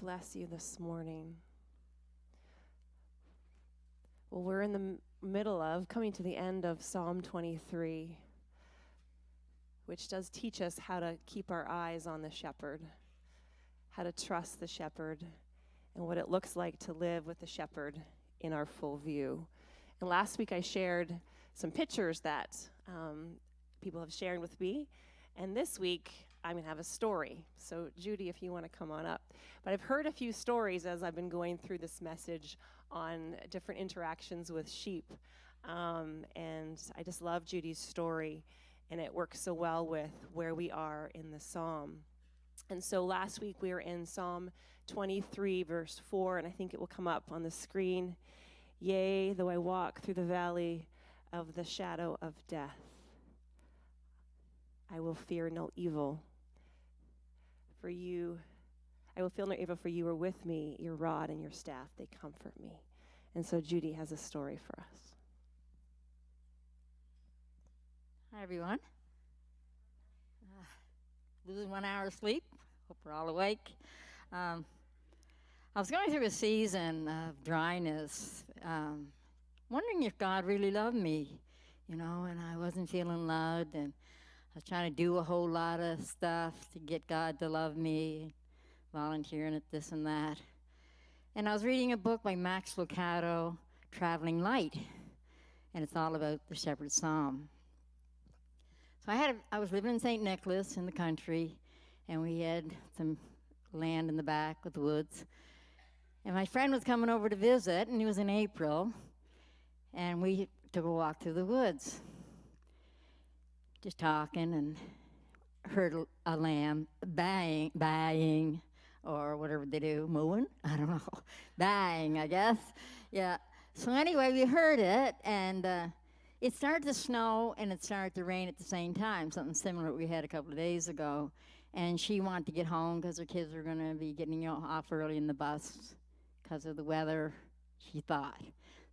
bless you this morning. Well, we're in the middle of coming to the end of Psalm 23, which does teach us how to keep our eyes on the shepherd, how to trust the shepherd, and what it looks like to live with the shepherd in our full view. And last week I shared some pictures that people have shared with me, and this week I'm going to have a story. So Judy, if you want to come on up. But I've heard a few stories as I've been going through this message on different interactions with sheep. And I just love Judy's story, and it works so well with where we are in the psalm. And so last week we were in Psalm 23, verse 4, and I think it will come up on the screen. Yea, though I walk through the valley of the shadow of death, I will fear no evil. For you, I will feel no evil, for you are with me, your rod and your staff, they comfort me. And so Judy has a story for us. Hi, everyone. Losing 1 hour of sleep. Hope we're all awake. I was going through a season of dryness, wondering if God really loved me, and I wasn't feeling loved, and I was trying to do a whole lot of stuff to get God to love me, volunteering at this and that. And I was reading a book by Max Lucado, Traveling Light, and it's all about the Shepherd's Psalm. So I was living in St. Nicholas in the country, and we had some land in the back with the woods. And my friend was coming over to visit, and it was in April, and we took a walk through the woods, just talking, and heard a lamb baying, or whatever they do, mooing, I don't know, baying, I guess, yeah. So anyway, we heard it, and it started to snow, and it started to rain at the same time, something similar to what we had a couple of days ago. And she wanted to get home because her kids were going to be getting off early in the bus because of the weather, she thought.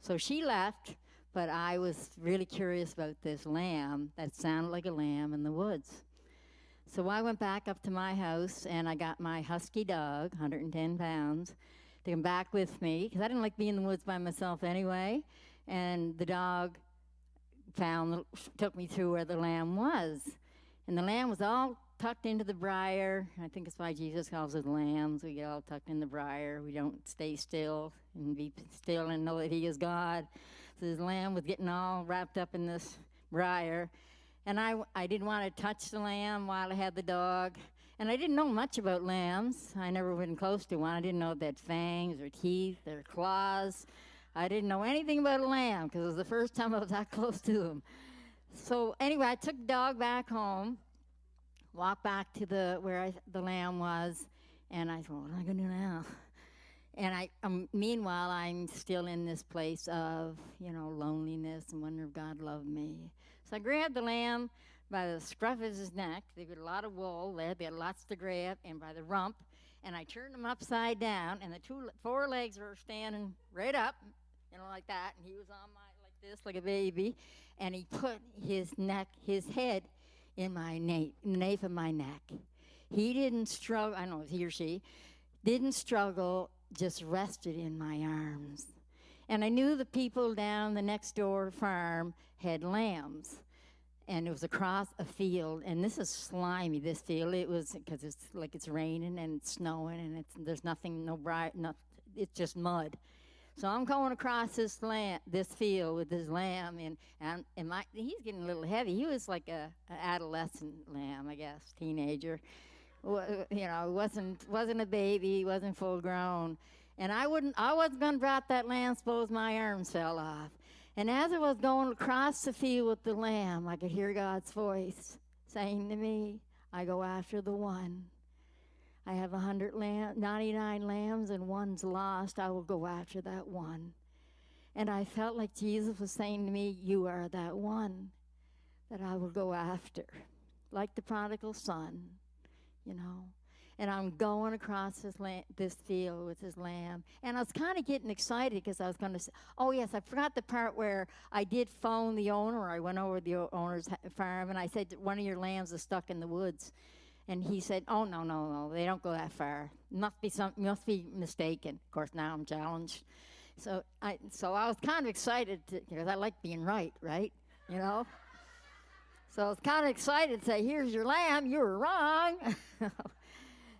So she left, but I was really curious about this lamb that sounded like a lamb in the woods. So I went back up to my house, and I got my husky dog, 110 pounds, to come back with me, because I didn't like being in the woods by myself anyway. And the dog took me through where the lamb was. And the lamb was all tucked into the briar. I think it's why Jesus calls us lambs. We get all tucked in the briar. We don't stay still and be still and know that he is God. So this lamb was getting all wrapped up in this briar. And I didn't want to touch the lamb while I had the dog. And I didn't know much about lambs. I never been close to one. I didn't know they had fangs or teeth or claws. I didn't know anything about a lamb because it was the first time I was that close to them. So anyway, I took the dog back home, walked back to where the lamb was, and I thought, what am I going to do now? And meanwhile, I'm still in this place of, loneliness and wondering if God loved me. So I grabbed the lamb by the scruff of his neck. They got a lot of wool there. They had lots to grab, and by the rump. And I turned him upside down, and the four legs were standing right up, like that. And he was on like this, like a baby. And he put his head in my nape of my neck. He didn't struggle. I don't know if he or she didn't struggle, just rested in my arms. And I knew the people down the next door farm had lambs, and it was across a field. And this is slimy, this field. It was because it's raining and it's snowing, and there's nothing, it's just mud. So I'm going across this field with this lamb, and he's getting a little heavy. He was like an adolescent lamb, I guess, teenager. Wasn't a baby, he wasn't full grown. And I wasn't going to drop that lamb, suppose my arms fell off. And as I was going across the field with the lamb, I could hear God's voice saying to me, I go after the one. I have 99 lambs and one's lost. I will go after that one. And I felt like Jesus was saying to me, you are that one that I will go after. Like the prodigal son, And I'm going across this field with his lamb. And I was kind of getting excited because I was going to say, oh, yes, I forgot the part where I did phone the owner. I went over to the owner's farm, and I said, one of your lambs is stuck in the woods. And he said, oh, no, no, no, they don't go that far. Must be mistaken. Of course, now I'm challenged. So I was kind of excited because I like being right, you know? So I was kind of excited to say, here's your lamb, you were wrong.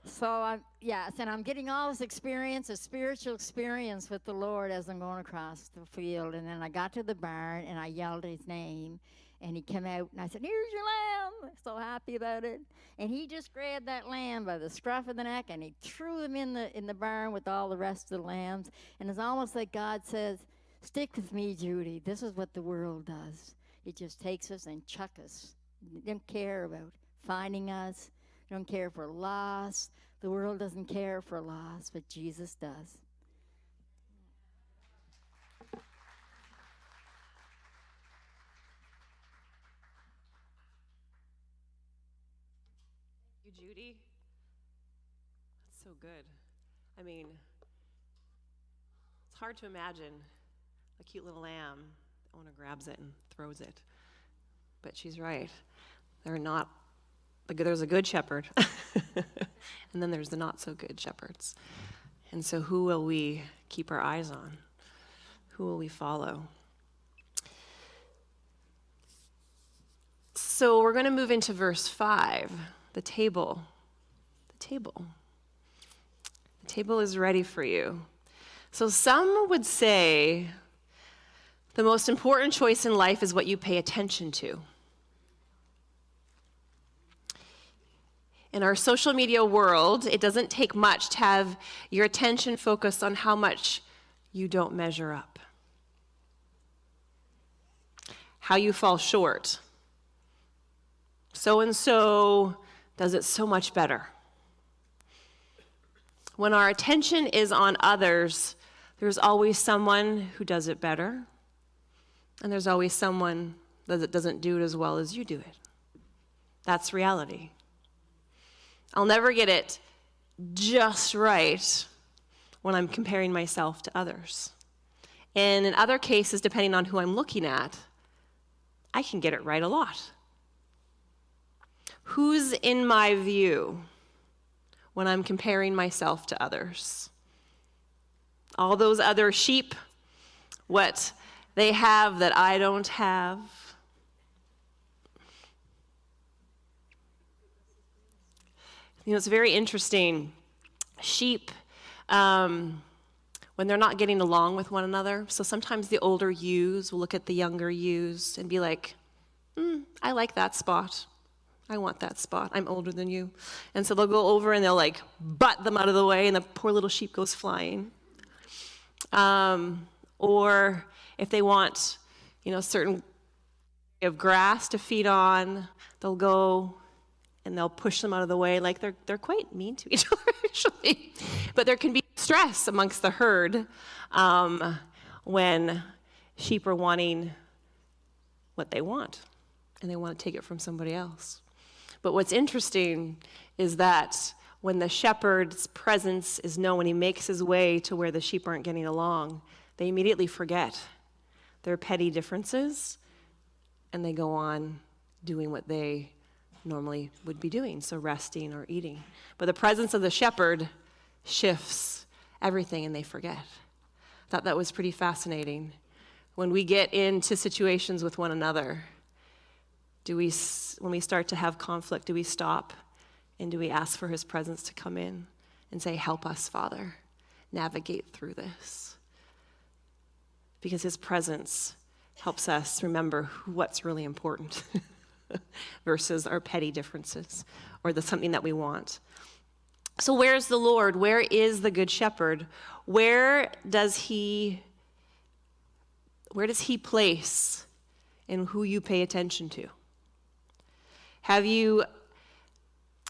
So and I'm getting all this experience, a spiritual experience with the Lord as I'm going across the field. And then I got to the barn and I yelled his name. And he came out, and I said, here's your lamb. So happy about it. And he just grabbed that lamb by the scruff of the neck, and he threw him in the barn with all the rest of the lambs. And it's almost like God says, stick with me, Judy. This is what the world does. It just takes us and chuck us. It don't care about finding us. It don't care for loss. The world doesn't care for loss, but Jesus does. Judy. That's so good. I mean, it's hard to imagine a cute little lamb. The owner grabs it and throws it. But she's right. There's a good shepherd, and then there's the not so good shepherds. And so who will we keep our eyes on? Who will we follow? So we're going to move into verse 5. The table. The table. The table is ready for you. So some would say the most important choice in life is what you pay attention to. In our social media world, it doesn't take much to have your attention focused on how much you don't measure up, how you fall short. So-and-so does it so much better. When our attention is on others, there's always someone who does it better, and there's always someone that doesn't do it as well as you do it. That's reality. I'll never get it just right when I'm comparing myself to others. And in other cases, depending on who I'm looking at, I can get it right a lot. Who's in my view when I'm comparing myself to others? All those other sheep, what they have that I don't have. You know, it's very interesting. Sheep, when they're not getting along with one another, so sometimes the older ewes will look at the younger ewes and be like, I like that spot. I want that spot. I'm older than you. And so they'll go over and they'll like butt them out of the way, and the poor little sheep goes flying. Or if they want, certain of grass to feed on, they'll go and they'll push them out of the way. Like they're quite mean to each other, actually. But there can be stress amongst the herd when sheep are wanting what they want, and they want to take it from somebody else. But what's interesting is that when the shepherd's presence is known, when he makes his way to where the sheep aren't getting along, they immediately forget their petty differences, and they go on doing what they normally would be doing, so resting or eating. But the presence of the shepherd shifts everything, and they forget. I thought that was pretty fascinating. When we get into situations with one another, when we start to have conflict, do we stop and do we ask for his presence to come in and say, help us, Father, navigate through this? Because his presence helps us remember what's really important versus our petty differences or something that we want. So where's the Lord? Where is the Good Shepherd? Where does he place in who you pay attention to? Have you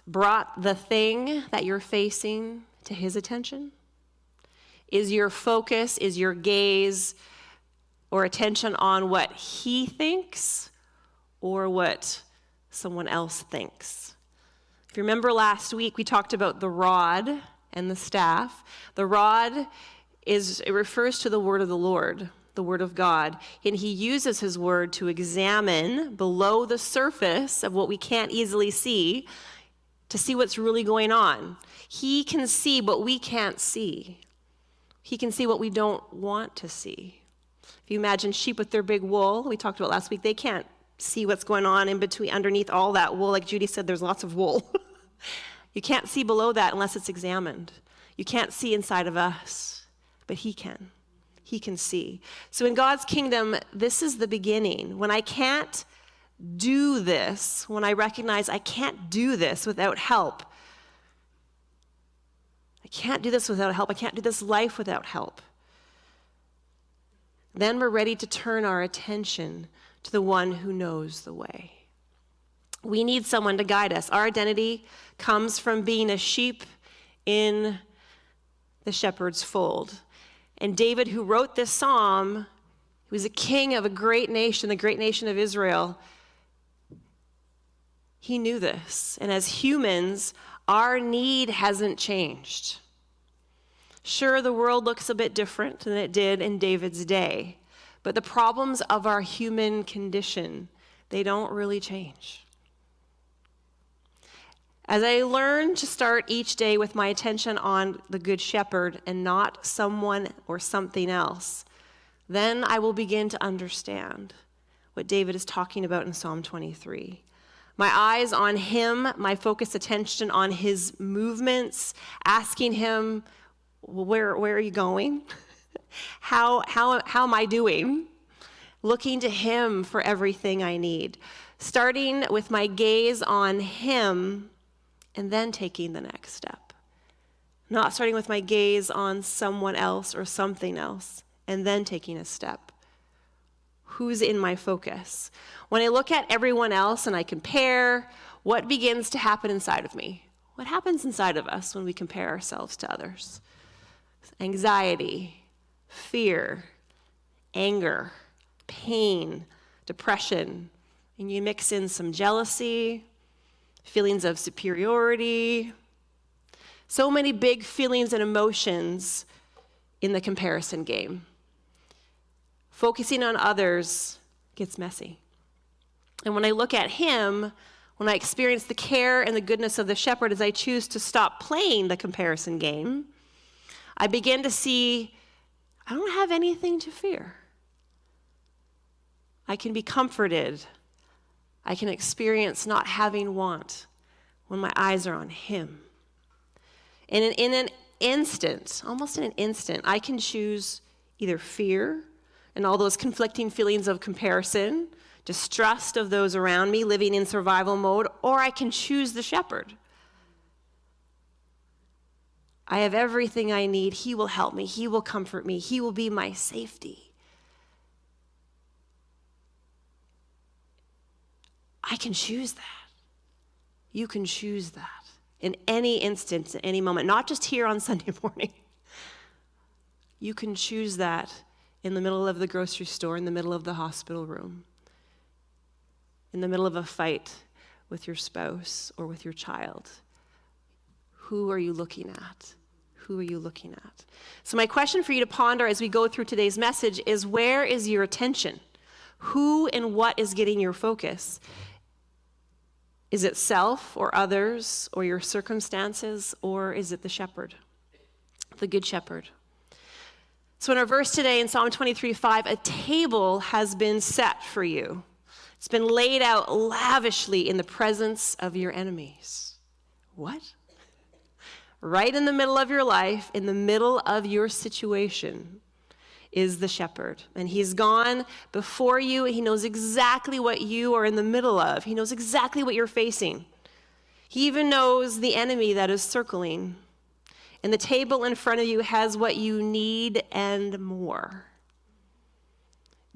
brought the thing that you're facing to his attention? Is your focus, is your gaze or attention on what he thinks or what someone else thinks? If you remember last week, we talked about the rod and the staff. The rod it refers to the word of the Lord, the word of God, and he uses his word to examine below the surface of what we can't easily see, to see what's really going on. He can see what we can't see. He can see what we don't want to see. If you imagine sheep with their big wool, we talked about last week, they can't see what's going on in between, underneath all that wool. Like Judy said, there's lots of wool. You can't see below that unless it's examined. You can't see inside of us, but he can. He can see. So in God's kingdom, this is the beginning. When I can't do this, when I recognize I can't do this without help, I can't do this without help, I can't do this life without help, then we're ready to turn our attention to the one who knows the way. We need someone to guide us. Our identity comes from being a sheep in the shepherd's fold. And David, who wrote this psalm, he was a king of a great nation, the great nation of Israel. He knew this. And as humans, our need hasn't changed. Sure, the world looks a bit different than it did in David's day, but the problems of our human condition, they don't really change. As I learn to start each day with my attention on the Good Shepherd and not someone or something else, then I will begin to understand what David is talking about in Psalm 23. My eyes on him, my focused attention on his movements, asking him, well, where are you going? How am I doing? Looking to him for everything I need. Starting with my gaze on him and then taking the next step. Not starting with my gaze on someone else or something else and then taking a step. Who's in my focus? When I look at everyone else and I compare, what begins to happen inside of me? What happens inside of us when we compare ourselves to others? Anxiety, fear, anger, pain, depression, and you mix in some jealousy, feelings of superiority, so many big feelings and emotions in the comparison game. Focusing on others gets messy. And when I look at him, when I experience the care and the goodness of the shepherd, as I choose to stop playing the comparison game, I begin to see I don't have anything to fear. I can be comforted. I can experience not having want when my eyes are on him. And in an instant, almost in an instant, I can choose either fear and all those conflicting feelings of comparison, distrust of those around me, living in survival mode, or I can choose the shepherd. I have everything I need. He will help me. He will comfort me. He will be my safety. I can choose that. You can choose that in any instance, at any moment, not just here on Sunday morning. You can choose that in the middle of the grocery store, in the middle of the hospital room, in the middle of a fight with your spouse or with your child. Who are you looking at? Who are you looking at? So my question for you to ponder as we go through today's message is, where is your attention? Who and what is getting your focus? Is it self or others or your circumstances, or is it the shepherd, the good shepherd? So in our verse today in Psalm 23:5, a table has been set for you. It's been laid out lavishly in the presence of your enemies. What? Right in the middle of your life, in the middle of your situation, is the shepherd. And he's gone before you. He knows exactly what you are in the middle of. He knows exactly what you're facing. He even knows the enemy that is circling. And the table in front of you has what you need and more.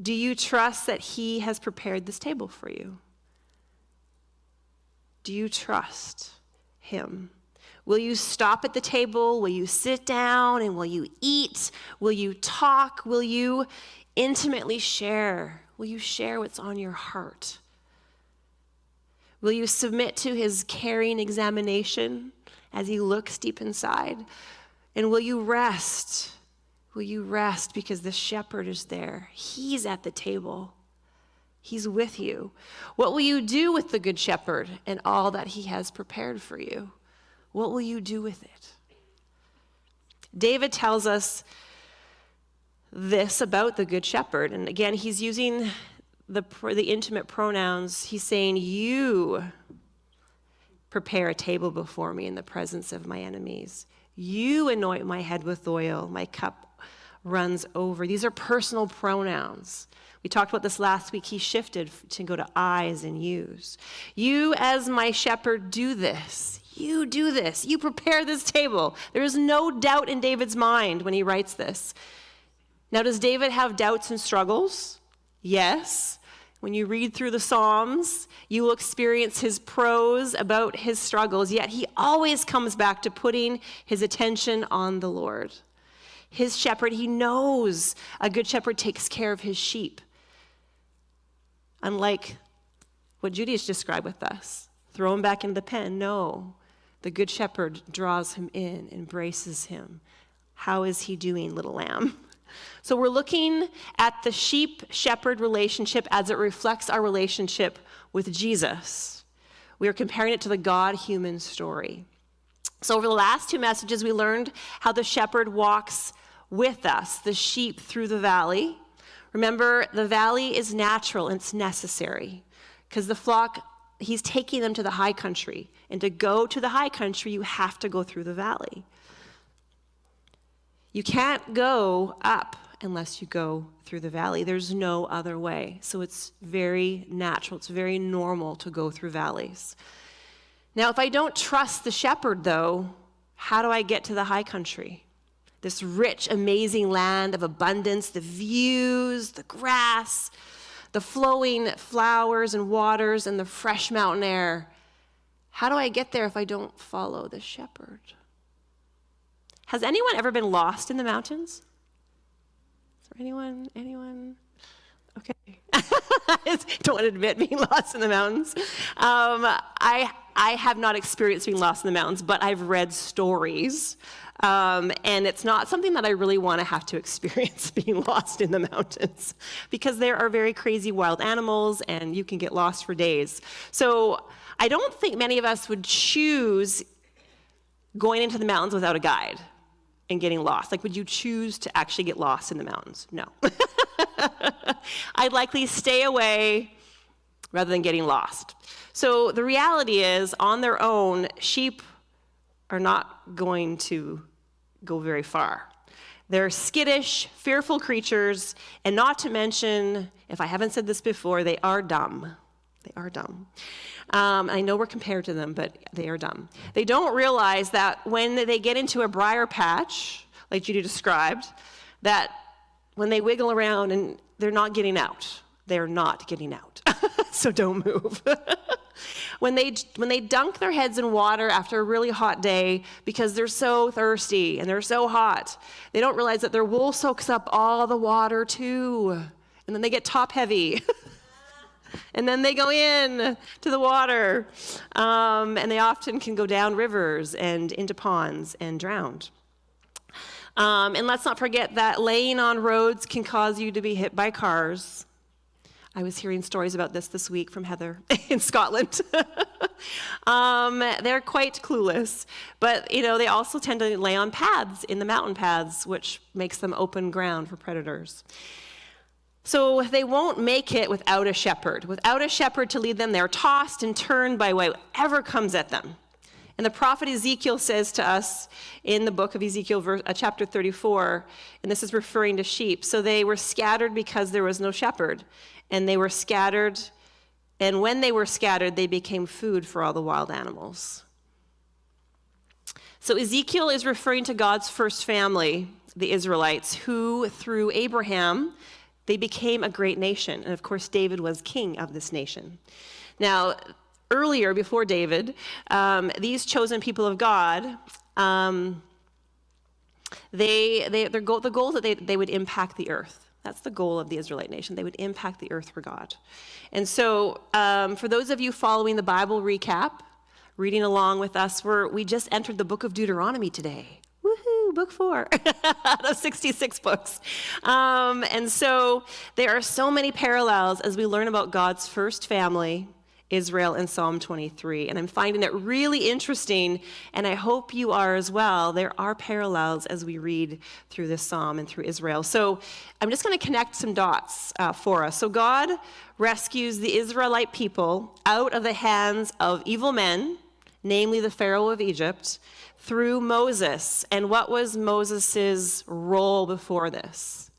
Do you trust that he has prepared this table for you? Do you trust him? Will you stop at the table? Will you sit down and will you eat? Will you talk? Will you intimately share? Will you share what's on your heart? Will you submit to his caring examination as he looks deep inside? And will you rest? Will you rest because the shepherd is there? He's at the table. He's with you. What will you do with the Good Shepherd and all that he has prepared for you? What will you do with it? David tells us this about the Good Shepherd. And again, he's using the intimate pronouns. He's saying, you prepare a table before me in the presence of my enemies. You anoint my head with oil. My cup runs over. These are personal pronouns. We talked about this last week. He shifted to go to I's and U's. You, as my shepherd, do this. You do this. You prepare this table. There is no doubt in David's mind when he writes this. Now, does David have doubts and struggles? Yes. When you read through the Psalms, you will experience his prose about his struggles, yet he always comes back to putting his attention on the Lord. His shepherd, he knows a good shepherd takes care of his sheep. Unlike what Judy has described with us, throw him back into the pen. No, the good shepherd draws him in, embraces him. How is he doing, little lamb? So we're looking at the sheep-shepherd relationship as it reflects our relationship with Jesus. We are comparing it to the God-human story. So over the last two messages, we learned how the shepherd walks with us, the sheep through the valley. Remember, the valley is natural and it's necessary because the flock, he's taking them to the high country. And to go to the high country, you have to go through the valley. You can't go up unless you go through the valley. There's no other way. So it's very natural. It's very normal to go through valleys. Now, if I don't trust the shepherd, though, how do I get to the high country? This rich, amazing land of abundance, the views, the grass, the flowing flowers and waters, and the fresh mountain air. How do I get there if I don't follow the shepherd? Has anyone ever been lost in the mountains? Is there anyone? Okay. Don't want to admit being lost in the mountains. I have not experienced being lost in the mountains, but I've read stories. And it's not something that I really want to have to experience, being lost in the mountains, because there are very crazy wild animals and you can get lost for days. So I don't think many of us would choose going into the mountains without a guide and getting lost. Like, would you choose to actually get lost in the mountains? No. I'd likely stay away rather than getting lost. So the reality is, on their own, sheep are not going to go very far. They're skittish, fearful creatures, and not to mention, if I haven't said this before, they are dumb. They are dumb. I know we're compared to them, but they are dumb. They don't realize that when they get into a briar patch, like Judy described, that when they wiggle around and they're not getting out, they're not getting out. So don't move. When they dunk their heads in water after a really hot day because they're so thirsty and they're so hot, they don't realize that their wool soaks up all the water too. And then they get top heavy. And then they go in to the water. And they often can go down rivers and into ponds and drowned. And let's not forget that laying on roads can cause you to be hit by cars. I was hearing stories about this week from Heather in Scotland. They're quite clueless, but they also tend to lay on paths in the mountain paths, which makes them open ground for predators. So they won't make it without a shepherd. Without a shepherd to lead them, they're tossed and turned by whatever comes at them. And the prophet Ezekiel says to us in the book of Ezekiel, chapter 34, and this is referring to sheep, so they were scattered because there was no shepherd. And they were scattered, and when they were scattered, they became food for all the wild animals. So Ezekiel is referring to God's first family, the Israelites, who through Abraham, they became a great nation. And of course, David was king of this nation. Now, earlier, before David, these chosen people of God, the goal is that they would impact the earth. That's the goal of the Israelite nation. They would impact the earth for God. And so for those of you following the Bible recap, reading along with us, we just entered the book of Deuteronomy today. Woohoo! book 4 out of 66 books. And so there are so many parallels as we learn about God's first family, Israel, in Psalm 23. And I'm finding it really interesting, and I hope you are as well. There are parallels as we read through this psalm and through Israel. So I'm just going to connect some dots for us. So God rescues the Israelite people out of the hands of evil men, namely the Pharaoh of Egypt, through Moses. And what was Moses' role before this?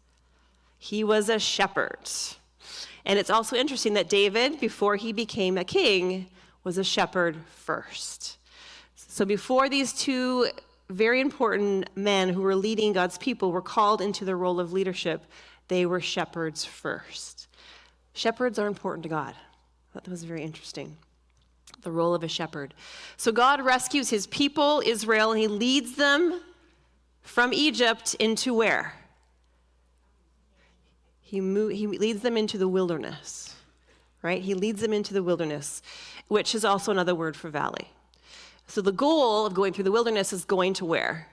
He was a shepherd. And it's also interesting that David, before he became a king, was a shepherd first. So before these two very important men who were leading God's people were called into the role of leadership, they were shepherds first. Shepherds are important to God. I thought that was very interesting. The role of a shepherd. So God rescues his people, Israel, and he leads them from Egypt into where? He leads them into the wilderness, right? He leads them into the wilderness, which is also another word for valley. So the goal of going through the wilderness is going to where?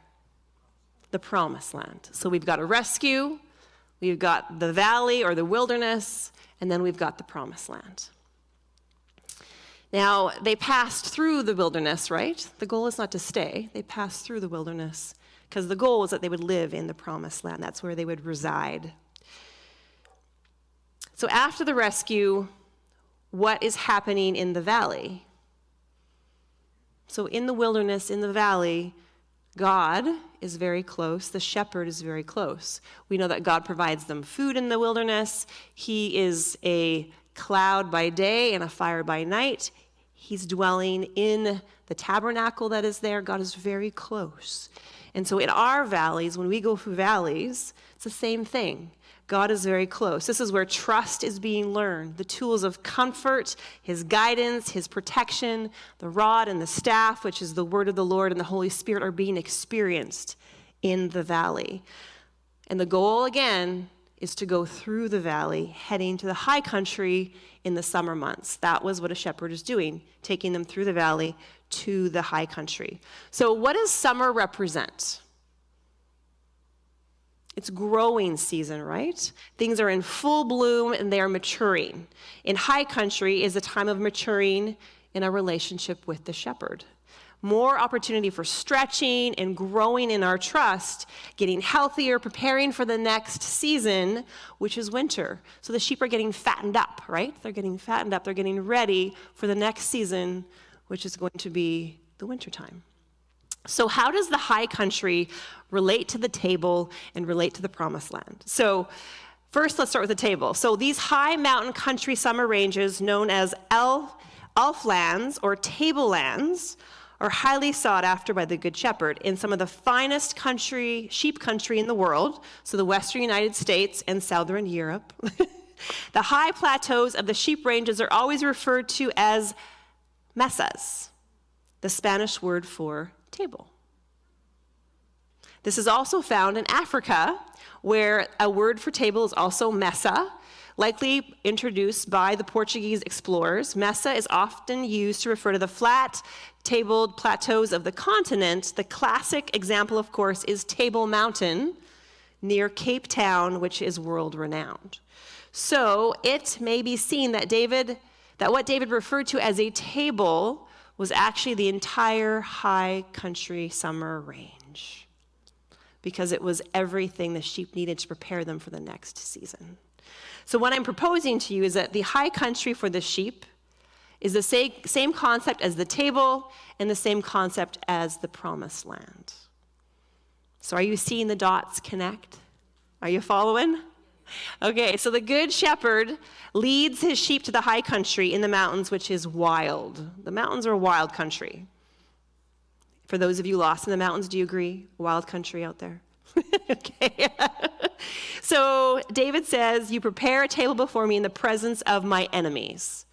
The promised land. So we've got a rescue, we've got the valley or the wilderness, and then we've got the promised land. Now, they passed through the wilderness, right? The goal is not to stay. They passed through the wilderness because the goal was that they would live in the promised land. That's where they would reside. So after the rescue, what is happening in the valley? So in the wilderness, in the valley, God is very close. The shepherd is very close. We know that God provides them food in the wilderness. He is a cloud by day and a fire by night. He's dwelling in the tabernacle that is there. God is very close. And so in our valleys, when we go through valleys, it's the same thing. God is very close. This is where trust is being learned. The tools of comfort, his guidance, his protection, the rod and the staff, which is the word of the Lord and the Holy Spirit, are being experienced in the valley. And the goal, again, is to go through the valley, heading to the high country in the summer months. That was what a shepherd is doing, taking them through the valley to the high country. So what does summer represent? It's growing season, right? Things are in full bloom and they are maturing. In high country is a time of maturing in a relationship with the shepherd. More opportunity for stretching and growing in our trust, getting healthier, preparing for the next season, which is winter. So the sheep are getting fattened up, right? They're getting fattened up. They're getting ready for the next season, which is going to be the wintertime. So how does the high country relate to the table and relate to the promised land? So first, let's start with the table. So these high mountain country summer ranges known as elf lands or tablelands are highly sought after by the Good Shepherd in some of the finest sheep country in the world, so the western United States and southern Europe. The high plateaus of the sheep ranges are always referred to as mesas, the Spanish word for table. This is also found in Africa, where a word for table is also mesa, likely introduced by the Portuguese explorers. Mesa is often used to refer to the flat, tabled plateaus of the continent. The classic example, of course, is Table Mountain near Cape Town, which is world-renowned. So it may be seen that what David referred to as a table was actually the entire high country summer range, because it was everything the sheep needed to prepare them for the next season. So what I'm proposing to you is that the high country for the sheep is the same concept as the table and the same concept as the promised land. So are you seeing the dots connect? Are you following? Okay, so the good shepherd leads his sheep to the high country in the mountains, which is wild. The mountains are a wild country. For those of you lost in the mountains, do you agree? Wild country out there. Okay. So David says, "You prepare a table before me in the presence of my enemies."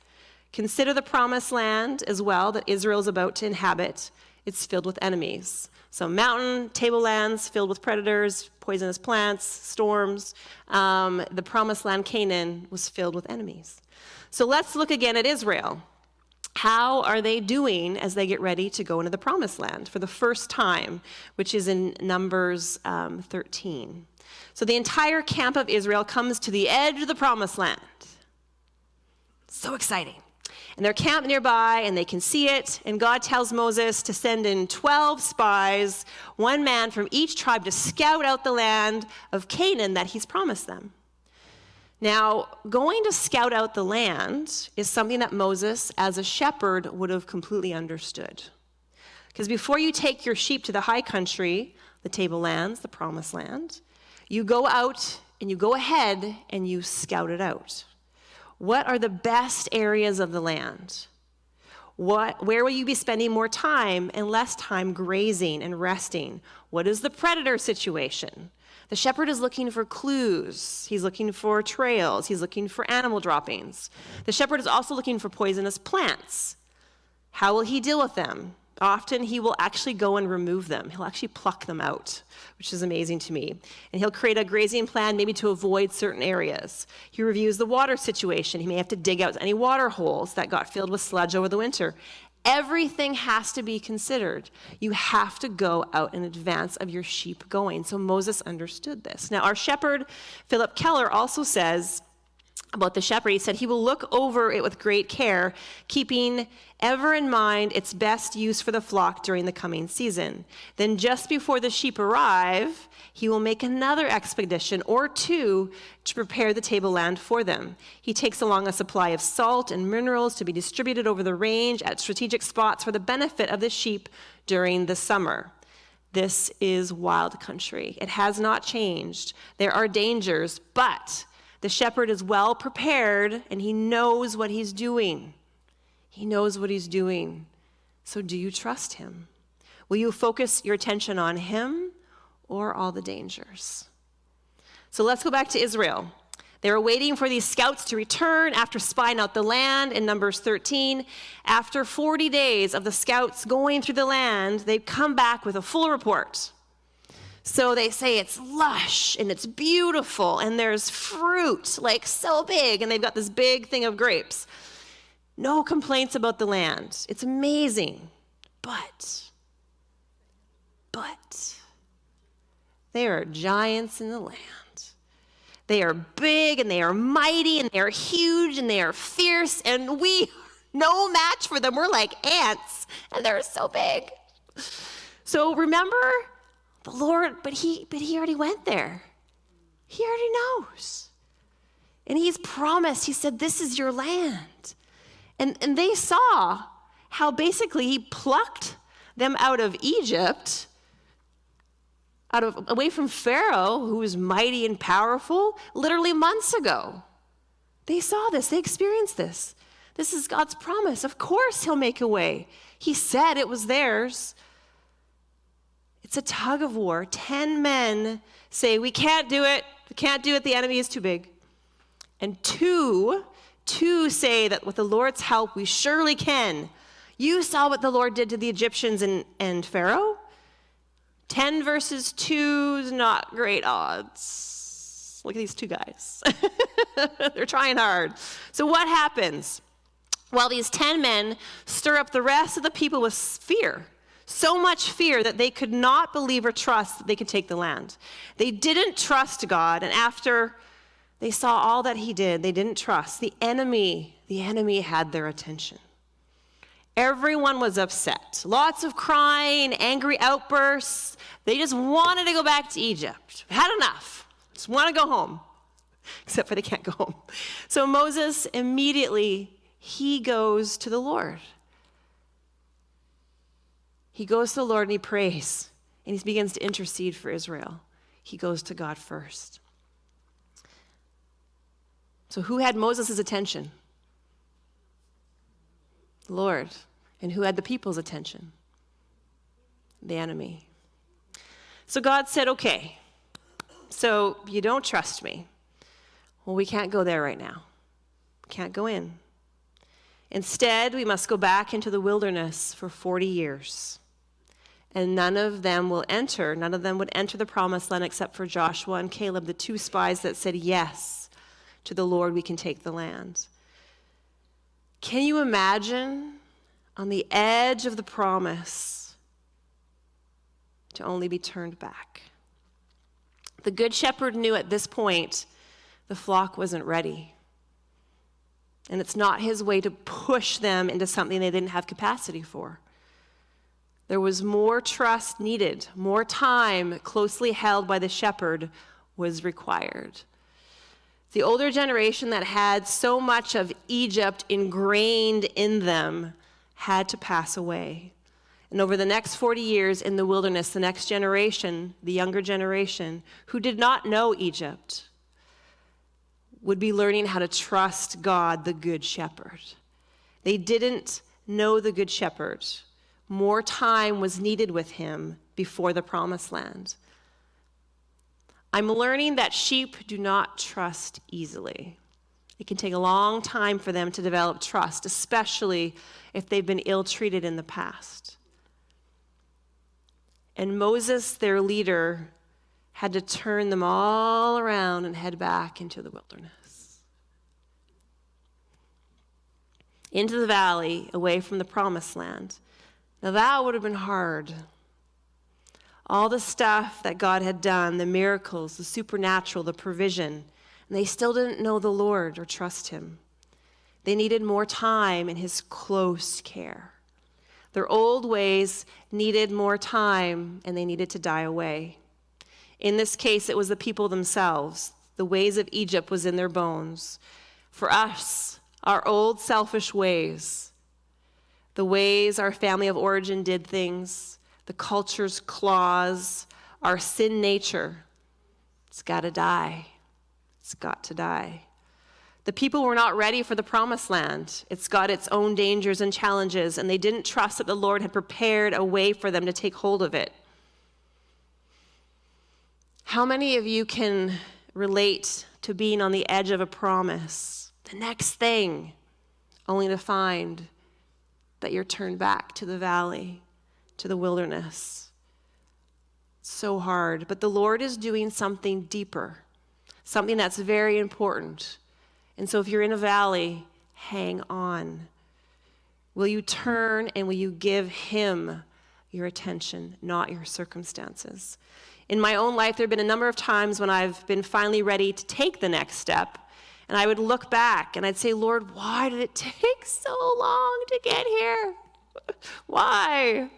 Consider the promised land as well that Israel is about to inhabit. It's filled with enemies. So mountain, tablelands filled with predators, poisonous plants, storms. The promised land, Canaan, was filled with enemies. So let's look again at Israel. How are they doing as they get ready to go into the promised land for the first time, which is in Numbers 13. So the entire camp of Israel comes to the edge of the promised land. So exciting. And they're camped nearby, and they can see it. And God tells Moses to send in 12 spies, one man from each tribe, to scout out the land of Canaan that he's promised them. Now, going to scout out the land is something that Moses, as a shepherd, would have completely understood. Because before you take your sheep to the high country, the tablelands, the promised land, you go out and you go ahead and you scout it out. What are the best areas of the land? Where will you be spending more time and less time grazing and resting? What is the predator situation? The shepherd is looking for clues. He's looking for trails. He's looking for animal droppings. The shepherd is also looking for poisonous plants. How will he deal with them? Often he will actually go and remove them. He'll actually pluck them out, which is amazing to me. And he'll create a grazing plan maybe to avoid certain areas. He reviews the water situation. He may have to dig out any water holes that got filled with sludge over the winter. Everything has to be considered. You have to go out in advance of your sheep going. So Moses understood this. Now, our shepherd, Philip Keller, also says about the shepherd, he said, he will look over it with great care, keeping ever in mind its best use for the flock during the coming season. Then just before the sheep arrive, he will make another expedition or two to prepare the tableland for them. He takes along a supply of salt and minerals to be distributed over the range at strategic spots for the benefit of the sheep during the summer. This is wild country. It has not changed. There are dangers, but the shepherd is well prepared and he knows what he's doing. He knows what he's doing. So do you trust him? Will you focus your attention on him or all the dangers? So let's go back to Israel. They were waiting for these scouts to return after spying out the land in Numbers 13. After 40 days of the scouts going through the land, they come back with a full report. So they say it's lush and it's beautiful and there's fruit like so big, and they've got this big thing of grapes. No complaints about the land. It's amazing. But there are giants in the land. They are big and they are mighty and they are huge and they are fierce, and we are no match for them. We're like ants and they're so big. So remember, the Lord, but he already went there. He already knows. And he's promised, he said, this is your land. And they saw how basically he plucked them out of Egypt, away from Pharaoh, who was mighty and powerful, literally months ago. They saw this, they experienced this. This is God's promise. Of course he'll make a way. He said it was theirs. It's a tug of war. 10 men say, we can't do it. We can't do it. The enemy is too big. And two say that with the Lord's help, we surely can. You saw what the Lord did to the Egyptians and Pharaoh. 10 versus 2 is not great odds. Look at these two guys. They're trying hard. So what happens? Well, these 10 men stir up the rest of the people with fear. So much fear that they could not believe or trust that they could take the land. They didn't trust God, and after they saw all that he did, they didn't trust. The enemy had their attention. Everyone was upset. Lots of crying, angry outbursts. They just wanted to go back to Egypt. Had enough. Just want to go home. Except for they can't go home. So Moses immediately, he goes to the Lord. He goes to the Lord and he prays, and he begins to intercede for Israel. He goes to God first. So who had Moses' attention? The Lord. And who had the people's attention? The enemy. So God said, okay, so you don't trust me. Well, we can't go there right now. We can't go in. Instead, we must go back into the wilderness for 40 years. And none of them would enter the promised land except for Joshua and Caleb, the two spies that said yes to the Lord, we can take the land. Can you imagine on the edge of the promise to only be turned back. The Good Shepherd knew at this point the flock wasn't ready. And it's not his way to push them into something they didn't have capacity for. There was more trust needed, more time closely held by the shepherd was required. The older generation that had so much of Egypt ingrained in them had to pass away. And over the next 40 years in the wilderness, the next generation, the younger generation, who did not know Egypt, would be learning how to trust God, the Good Shepherd. They didn't know the Good Shepherd. More time was needed with him before the promised land. I'm learning that sheep do not trust easily. It can take a long time for them to develop trust, especially if they've been ill-treated in the past. And Moses, their leader, had to turn them all around and head back into the wilderness. Into the valley, away from the promised land. Now that would have been hard. All the stuff that God had done, the miracles, the supernatural, the provision, and they still didn't know the Lord or trust him. They needed more time in his close care. Their old ways needed more time, and they needed to die away. In this case, it was the people themselves. The ways of Egypt was in their bones. For us, our old selfish ways, the ways our family of origin did things, the culture's claws, our sin nature, it's got to die. It's got to die. The people were not ready for the promised land. It's got its own dangers and challenges, and they didn't trust that the Lord had prepared a way for them to take hold of it. How many of you can relate to being on the edge of a promise, the next thing, only to find that you're turned back to the valley, to the wilderness? It's so hard, but the Lord is doing something deeper, something that's very important. And so if you're in a valley, hang on. Will you turn and will you give him your attention, not your circumstances? In my own life, there have been a number of times when I've been finally ready to take the next step, and I would look back and I'd say, Lord, why did it take so long to get here? Why?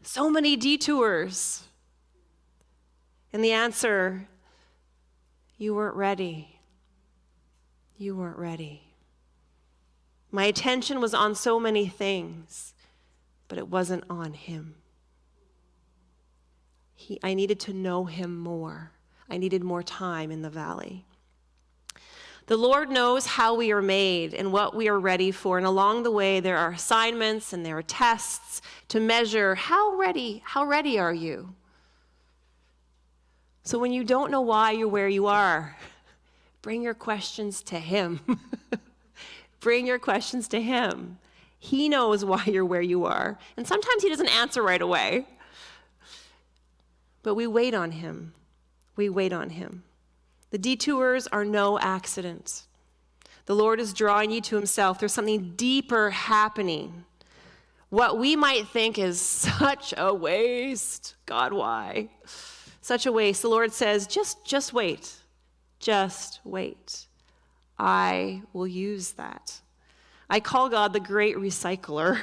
So many detours. And the answer, you weren't ready. You weren't ready. My attention was on so many things, but it wasn't on him. I needed to know him more. I needed more time in the valley. The Lord knows how we are made and what we are ready for, and along the way there are assignments and there are tests to measure how ready are you? So when you don't know why you're where you are, bring your questions to him. Bring your questions to him. He knows why you're where you are, and sometimes he doesn't answer right away. But we wait on him. We wait on him. The detours are no accident. The Lord is drawing you to himself. There's something deeper happening. What we might think is such a waste. God, why? Such a waste. The Lord says, just wait. Just wait. I will use that. I call God the great recycler.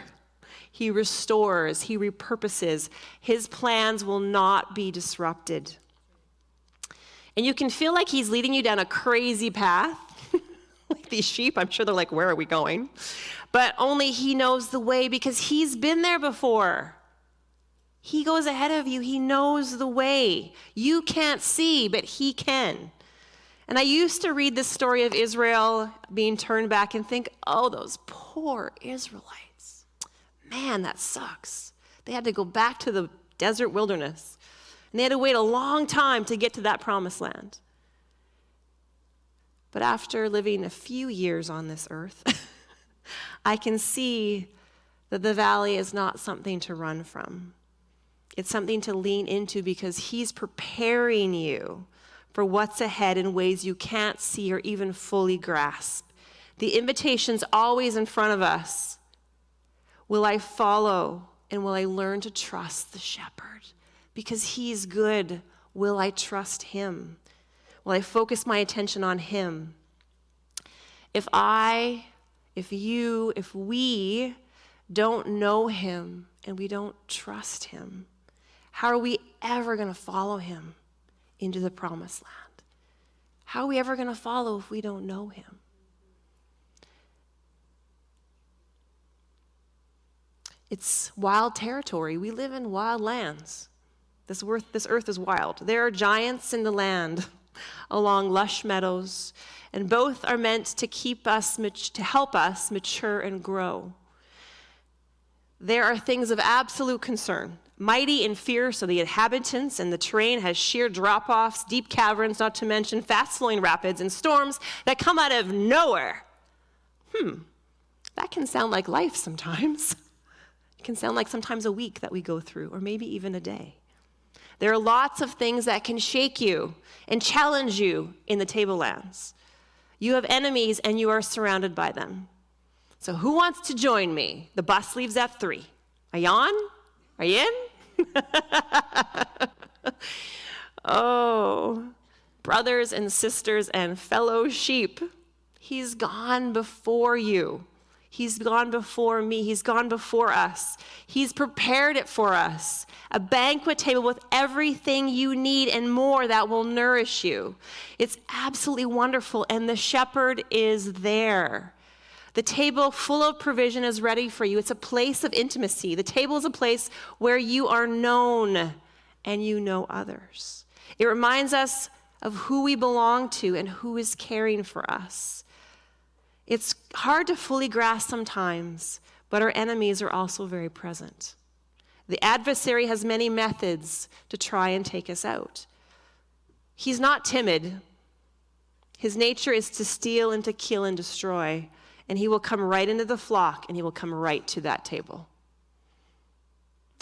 He restores, he repurposes. His plans will not be disrupted. And you can feel like he's leading you down a crazy path. Like these sheep, I'm sure they're like, where are we going? But only he knows the way because he's been there before. He goes ahead of you. He knows the way. You can't see, but he can. And I used to read this story of Israel being turned back and think, oh, those poor Israelites. Man, that sucks. They had to go back to the desert wilderness. And they had to wait a long time to get to that promised land. But after living a few years on this earth, I can see that the valley is not something to run from. It's something to lean into because he's preparing you for what's ahead in ways you can't see or even fully grasp. The invitation's always in front of us. Will I follow and will I learn to trust the shepherd? Because he's good, will I trust him? Will I focus my attention on him? If we don't know him and we don't trust him, how are we ever going to follow him into the promised land? How are we ever going to follow if we don't know him? It's wild territory. We live in wild lands. This earth is wild. There are giants in the land along lush meadows, and both are meant to to help us mature and grow. There are things of absolute concern. Mighty and fierce are the inhabitants, and the terrain has sheer drop-offs, deep caverns, not to mention fast-flowing rapids and storms that come out of nowhere. That can sound like life sometimes. It can sound like sometimes a week that we go through, or maybe even a day. There are lots of things that can shake you and challenge you in the tablelands. You have enemies, and you are surrounded by them. So who wants to join me? The bus leaves at 3. Are you on? Are you in? Oh, brothers and sisters and fellow sheep, he's gone before you. He's gone before me. He's gone before us. He's prepared it for us. A banquet table with everything you need and more that will nourish you. It's absolutely wonderful, and the shepherd is there. The table full of provision is ready for you. It's a place of intimacy. The table is a place where you are known and you know others. It reminds us of who we belong to and who is caring for us. It's hard to fully grasp sometimes, but our enemies are also very present. The adversary has many methods to try and take us out. He's not timid. His nature is to steal and to kill and destroy. And he will come right into the flock, and he will come right to that table.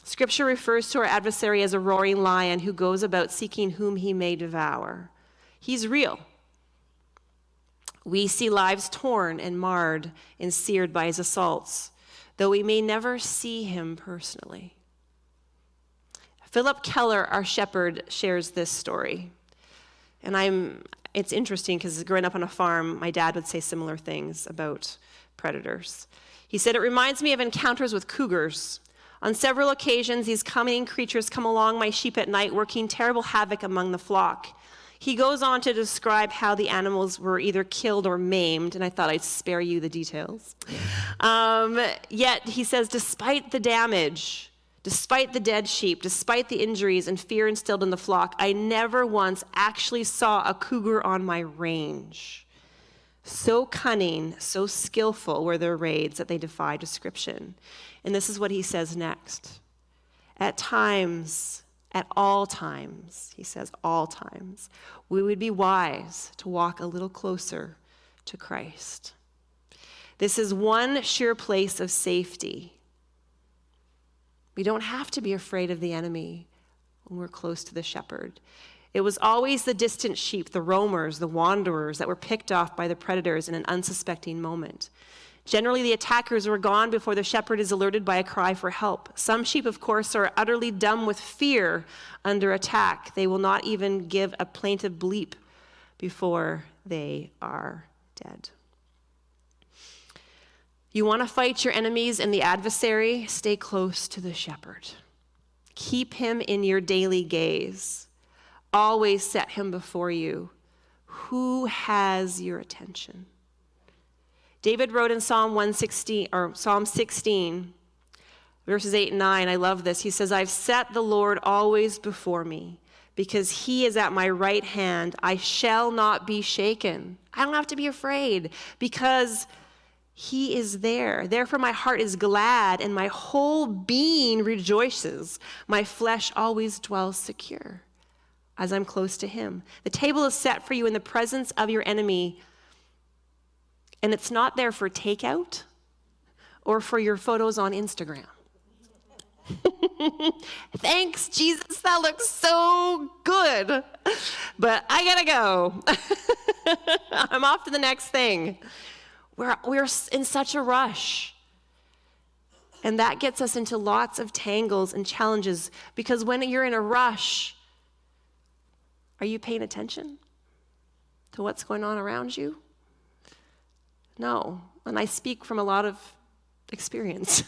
Scripture refers to our adversary as a roaring lion who goes about seeking whom he may devour. He's real. We see lives torn and marred and seared by his assaults, though we may never see him personally. Philip Keller, our shepherd, shares this story. And it's interesting because growing up on a farm, my dad would say similar things about predators. He said, "It reminds me of encounters with cougars. On several occasions, these cunning creatures come along my sheep at night, working terrible havoc among the flock." He goes on to describe how the animals were either killed or maimed, and I thought I'd spare you the details. Yet, he says, despite the damage, despite the dead sheep, despite the injuries and fear instilled in the flock, I never once actually saw a cougar on my range. So cunning, so skillful were their raids that they defy description. And this is what he says next. At all times, he says, all times, we would be wise to walk a little closer to Christ. This is one sure place of safety. We don't have to be afraid of the enemy when we're close to the shepherd. It was always the distant sheep, the roamers, the wanderers that were picked off by the predators in an unsuspecting moment. Generally, the attackers were gone before the shepherd is alerted by a cry for help. Some sheep, of course, are utterly dumb with fear under attack. They will not even give a plaintive bleep before they are dead. You want to fight your enemies and the adversary? Stay close to the shepherd. Keep him in your daily gaze. Always set him before you. Who has your attention? David wrote in Psalm 16, verses 8 and 9, I love this. He says, I've set the Lord always before me. Because he is at my right hand, I shall not be shaken. I don't have to be afraid because he is there. Therefore, my heart is glad and my whole being rejoices. My flesh always dwells secure as I'm close to him. The table is set for you in the presence of your enemy, and it's not there for takeout or for your photos on Instagram. Thanks, Jesus, that looks so good. But I gotta go. I'm off to the next thing. We're in such a rush. And that gets us into lots of tangles and challenges, because when you're in a rush, are you paying attention to what's going on around you? No. And I speak from a lot of experience.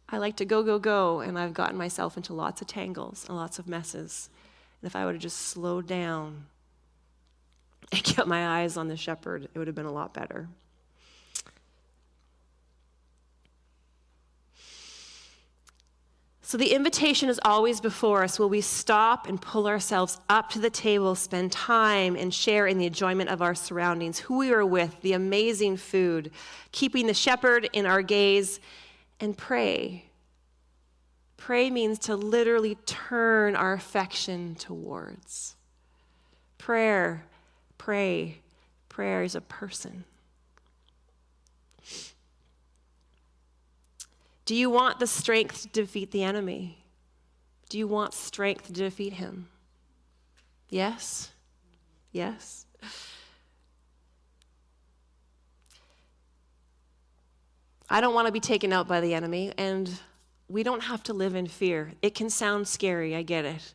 I like to go, go, go, and I've gotten myself into lots of tangles and lots of messes. And if I would have just slowed down and kept my eyes on the shepherd, it would have been a lot better. So the invitation is always before us. Will we stop and pull ourselves up to the table, spend time and share in the enjoyment of our surroundings, who we are with, the amazing food, keeping the shepherd in our gaze, and pray. Pray means to literally turn our affection towards. Prayer is a person. Do you want the strength to defeat the enemy? Do you want strength to defeat him? Yes? Yes? I don't want to be taken out by the enemy, and we don't have to live in fear. It can sound scary, I get it.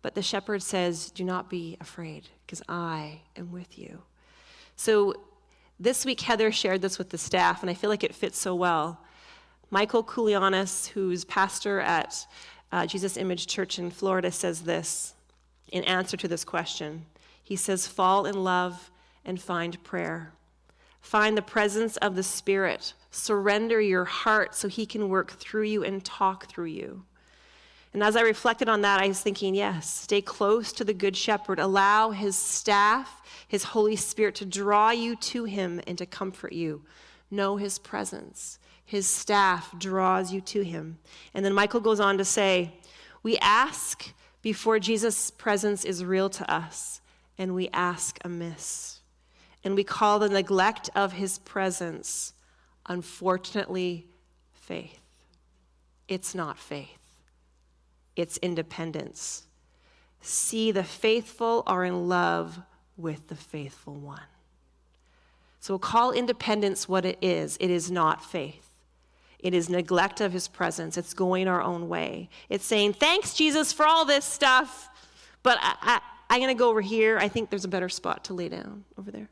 But the shepherd says, do not be afraid, because I am with you. So this week, Heather shared this with the staff, and I feel like it fits so well. Michael Koulianis, who's pastor at Jesus Image Church in Florida, says this in answer to this question. He says, fall in love and find prayer. Find the presence of the Spirit. Surrender your heart so he can work through you and talk through you. And as I reflected on that, I was thinking, yes, stay close to the Good Shepherd. Allow his staff, his Holy Spirit, to draw you to him and to comfort you. Know his presence. His staff draws you to him. And then Michael goes on to say, we ask before Jesus' presence is real to us, and we ask amiss. And we call the neglect of his presence, unfortunately, faith. It's not faith. It's independence. See, the faithful are in love with the faithful one. So we'll call independence what it is. It is not faith. It is neglect of his presence. It's going our own way. It's saying, thanks, Jesus, for all this stuff, but I'm going to go over here. I think there's a better spot to lay down over there.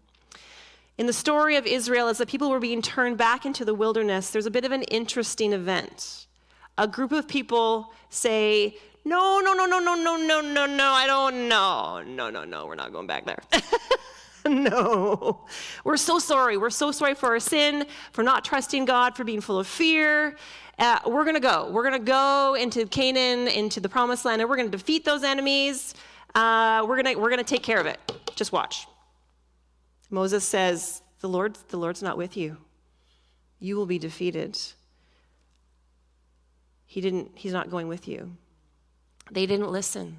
In the story of Israel, as the people were being turned back into the wilderness, there's a bit of an interesting event. A group of people say, no, I don't know. No, we're not going back there. No. We're so sorry. We're so sorry for our sin, for not trusting God, for being full of fear. We're going to go. We're going to go into Canaan, into the promised land, and we're going to defeat those enemies. We're going to take care of it. Just watch. Moses says, the Lord's not with you. You will be defeated. He's not going with you. They didn't listen.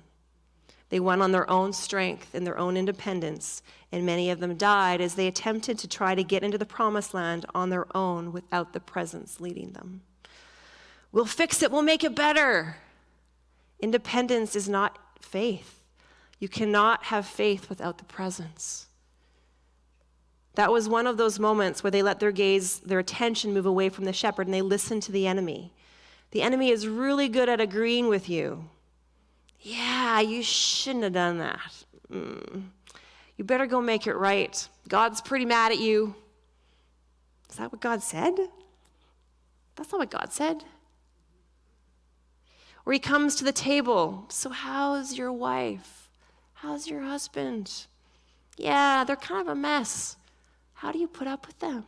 They went on their own strength and their own independence, and many of them died as they attempted to try to get into the promised land on their own without the presence leading them. We'll fix it. We'll make it better. Independence is not faith. You cannot have faith without the presence. That was one of those moments where they let their attention move away from the shepherd, and they listened to the enemy. The enemy is really good at agreeing with you. Yeah, you shouldn't have done that. You better go make it right. God's pretty mad at you. Is that what God said? That's not what God said. Or he comes to the table. So how's your wife? How's your husband? Yeah, they're kind of a mess. How do you put up with them?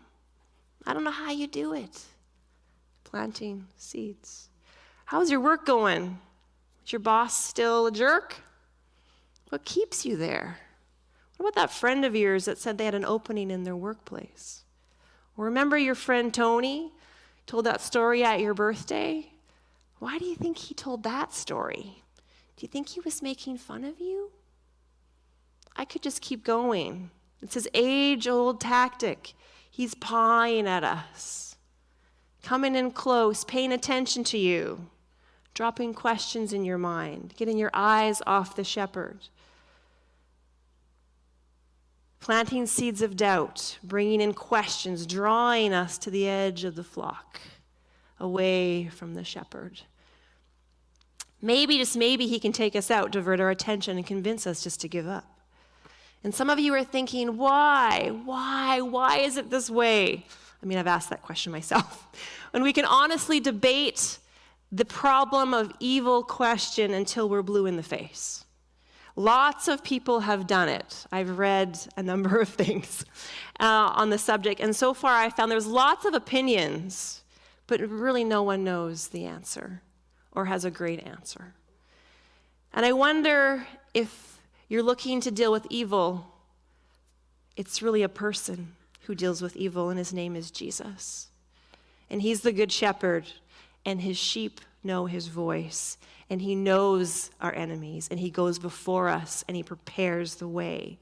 I don't know how you do it. Planting seeds. How's your work going? Is your boss still a jerk? What keeps you there? What about that friend of yours that said they had an opening in their workplace? Or remember your friend Tony told that story at your birthday? Why do you think he told that story? Do you think he was making fun of you? I could just keep going. It's his age-old tactic. He's pawing at us, coming in close, paying attention to you, dropping questions in your mind, getting your eyes off the shepherd. planting seeds of doubt, bringing in questions, drawing us to the edge of the flock, away from the shepherd. Maybe, just maybe, he can take us out, divert our attention, and convince us just to give up. And some of you are thinking, why is it this way? I mean, I've asked that question myself. And we can honestly debate the problem of evil question until we're blue in the face. Lots of people have done it. I've read a number of things on the subject, and so far I found there's lots of opinions, but really no one knows the answer or has a great answer. And I wonder if you're looking to deal with evil, it's really a person who deals with evil, and his name is Jesus. And he's the good shepherd, and his sheep know his voice, and he knows our enemies, and he goes before us, and he prepares the way.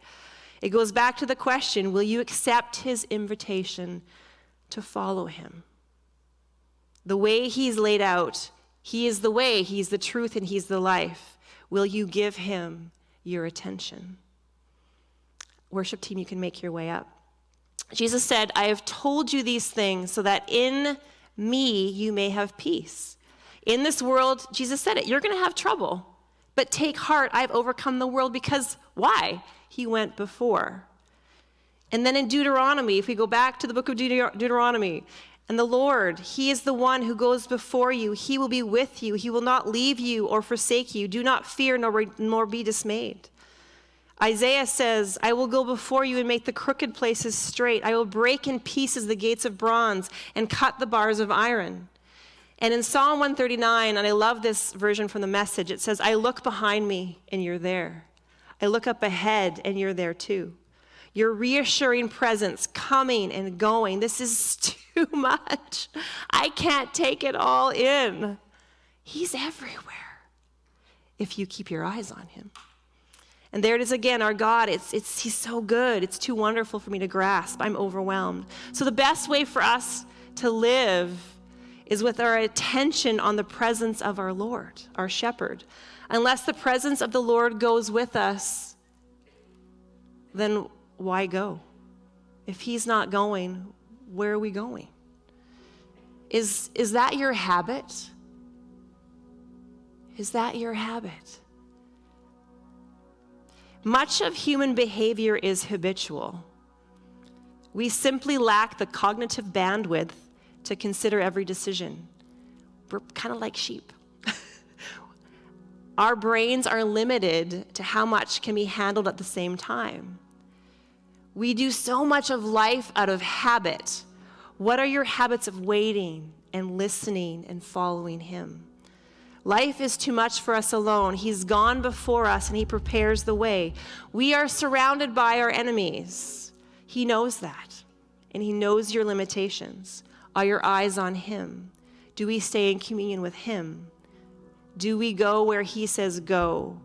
It goes back to the question, will you accept his invitation to follow him? The way he's laid out, he is the way, he's the truth, and he's the life. Will you give him your attention? Worship team, you can make your way up. Jesus said, I have told you these things so that in me you may have peace. In this world, Jesus said it, you're going to have trouble. But take heart, I've overcome the world, because why? He went before. And then in Deuteronomy, if we go back to the book of Deuteronomy, and the Lord, he is the one who goes before you. He will be with you. He will not leave you or forsake you. Do not fear nor be dismayed. Isaiah says, I will go before you and make the crooked places straight. I will break in pieces the gates of bronze and cut the bars of iron. And in Psalm 139, and I love this version from the Message, it says, I look behind me and you're there. I look up ahead and you're there too. Your reassuring presence coming and going. This is too much. I can't take it all in. He's everywhere if you keep your eyes on him. And there it is again, our God, he's so good. It's too wonderful for me to grasp. I'm overwhelmed. So the best way for us to live is with our attention on the presence of our Lord, our shepherd. Unless the presence of the Lord goes with us, then why go? If he's not going, where are we going? Is that your habit? Is that your habit? Much of human behavior is habitual. We simply lack the cognitive bandwidth to consider every decision. We're kind of like sheep. Our brains are limited to how much can be handled at the same time. We do so much of life out of habit. What are your habits of waiting and listening and following him? Life is too much for us alone. He's gone before us and he prepares the way. We are surrounded by our enemies. He knows that, and he knows your limitations. Are your eyes on him? Do we stay in communion with him? Do we go where he says go?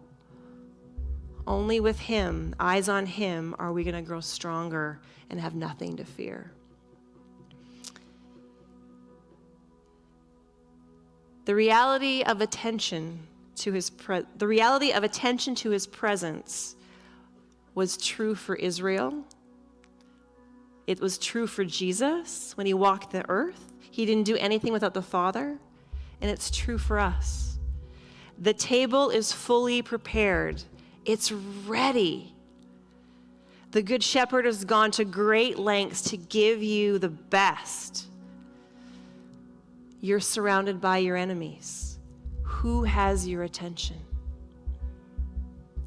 Only with him, eyes on him, are we going to grow stronger and have nothing to fear. The reality of attention to his presence was true for Israel. It was true for Jesus when he walked the earth. He didn't do anything without the Father, and it's true for us. The table is fully prepared. It's ready. The Good Shepherd has gone to great lengths to give you the best. You're surrounded by your enemies. Who has your attention?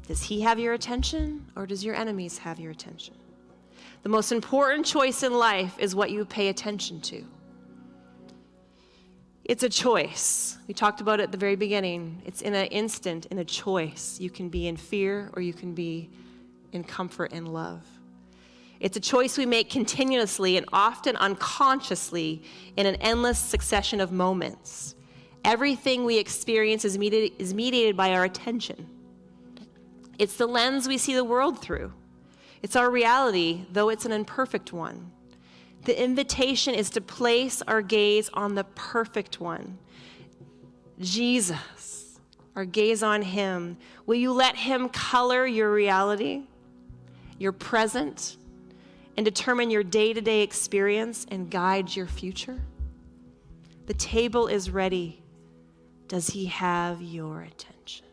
Does he have your attention, or does your enemies have your attention? The most important choice in life is what you pay attention to. It's a choice. We talked about it at the very beginning. It's in an instant, in a choice. You can be in fear or you can be in comfort and love. It's a choice we make continuously and often unconsciously in an endless succession of moments. Everything we experience is mediated by our attention. It's the lens we see the world through. It's our reality, though it's an imperfect one. The invitation is to place our gaze on the perfect one, Jesus, our gaze on him. Will you let him color your reality, your present, and determine your day-to-day experience and guide your future? The table is ready. Does he have your attention?